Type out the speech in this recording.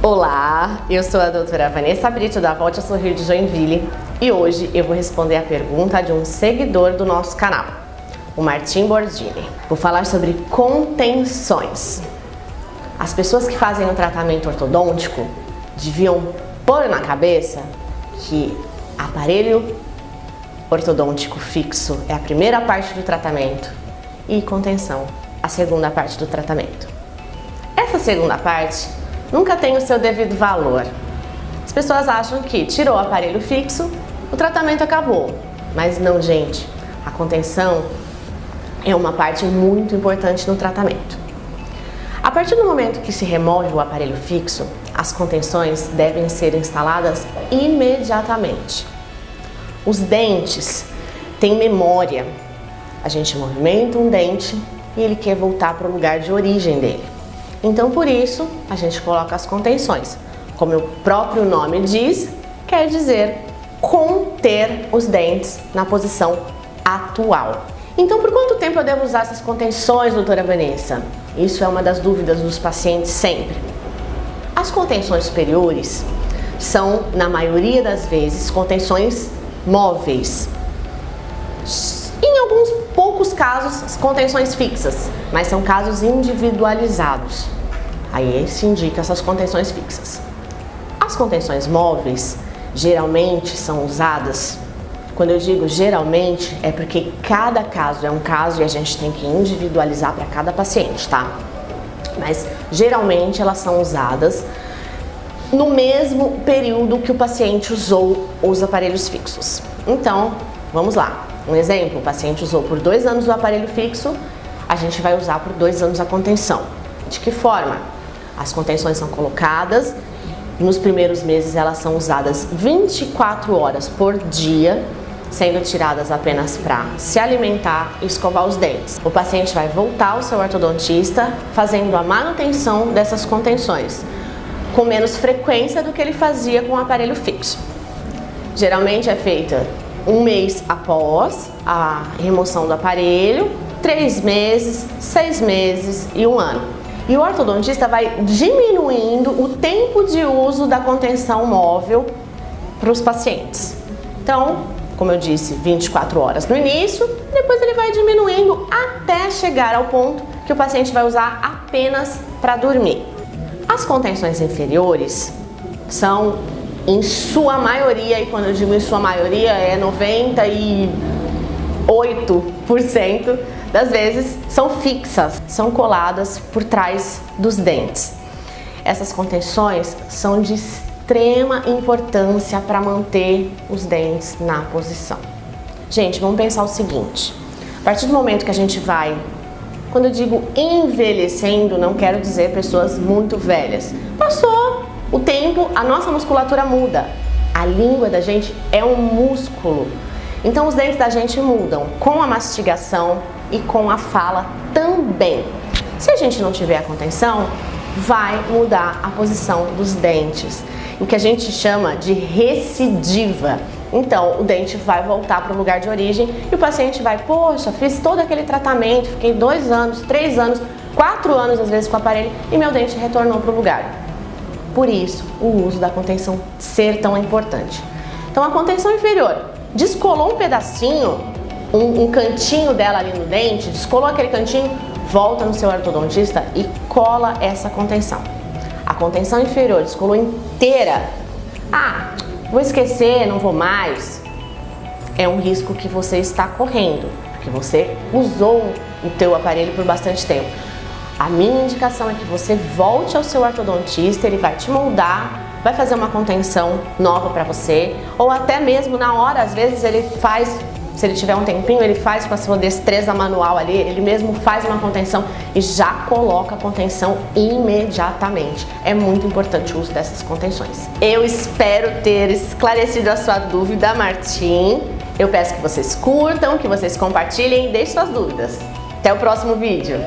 Olá, eu sou a doutora Vanessa Brito da Volte a Sorrir de Joinville e hoje eu vou responder a pergunta de um seguidor do nosso canal, o Martim Bordini. Vou falar sobre contenções. As pessoas que fazem o tratamento ortodôntico deviam pôr na cabeça que aparelho ortodôntico fixo é a primeira parte do tratamento e contenção a segunda parte do tratamento. Essa segunda parte nunca tem o seu devido valor. As pessoas acham que tirou o aparelho fixo, o tratamento acabou. Mas não, gente. A contenção é uma parte muito importante no tratamento. A partir do momento que se remove o aparelho fixo, as contenções devem ser instaladas imediatamente. Os dentes têm memória. A gente movimenta um dente e ele quer voltar para o lugar de origem dele. Então, por isso, a gente coloca as contenções. Como o próprio nome diz, quer dizer conter os dentes na posição atual. Então, por quanto tempo eu devo usar essas contenções, doutora Vanessa? Isso é uma das dúvidas dos pacientes sempre. As contenções superiores são, na maioria das vezes, contenções móveis. Em alguns poucos casos, contenções fixas, mas são casos individualizados. Aí se indica essas contenções fixas. As contenções móveis geralmente são usadas, quando eu digo geralmente, é porque cada caso é um caso e a gente tem que individualizar para cada paciente, tá? Mas geralmente elas são usadas no mesmo período que o paciente usou os aparelhos fixos. Então, vamos lá. Um exemplo, o paciente usou por 2 anos o aparelho fixo, a gente vai usar por 2 anos a contenção. De que forma? As contenções são colocadas, nos primeiros meses elas são usadas 24 horas por dia, sendo tiradas apenas para se alimentar e escovar os dentes. O paciente vai voltar ao seu ortodontista fazendo a manutenção dessas contenções, com menos frequência do que ele fazia com o aparelho fixo. Geralmente é feita 1 mês após a remoção do aparelho, 3 meses, 6 meses e 1 ano. E o ortodontista vai diminuindo o tempo de uso da contenção móvel para os pacientes. Então, como eu disse, 24 horas no início, depois ele vai diminuindo até chegar ao ponto que o paciente vai usar apenas para dormir. As contenções inferiores são, em sua maioria, e quando eu digo em sua maioria é 98% das vezes, são fixas, são coladas por trás dos dentes. Essas contenções são de extrema importância para manter os dentes na posição. Gente, vamos pensar o seguinte, a partir do momento que a gente vai, quando eu digo envelhecendo, não quero dizer pessoas muito velhas, passou o tempo, a nossa musculatura muda. A língua da gente é um músculo. Então os dentes da gente mudam com a mastigação e com a fala também. Se a gente não tiver a contenção, vai mudar a posição dos dentes, o que a gente chama de recidiva. Então o dente vai voltar para o lugar de origem e o paciente vai, poxa, fiz todo aquele tratamento, fiquei 2 anos, 3 anos, 4 anos às vezes com o aparelho e meu dente retornou para o lugar. Por isso, o uso da contenção ser tão importante. Então, a contenção inferior, descolou um pedacinho, um cantinho dela ali no dente, descolou aquele cantinho, volta no seu ortodontista e cola essa contenção. A contenção inferior descolou inteira, vou esquecer, não vou mais, é um risco que você está correndo, porque você usou o teu aparelho por bastante tempo. A minha indicação é que você volte ao seu ortodontista, ele vai te moldar, vai fazer uma contenção nova para você, ou até mesmo na hora, às vezes ele faz, se ele tiver um tempinho, ele faz com a sua destreza manual ali, ele mesmo faz uma contenção e já coloca a contenção imediatamente. É muito importante o uso dessas contenções. Eu espero ter esclarecido a sua dúvida, Martim. Eu peço que vocês curtam, que vocês compartilhem e deixem suas dúvidas. Até o próximo vídeo.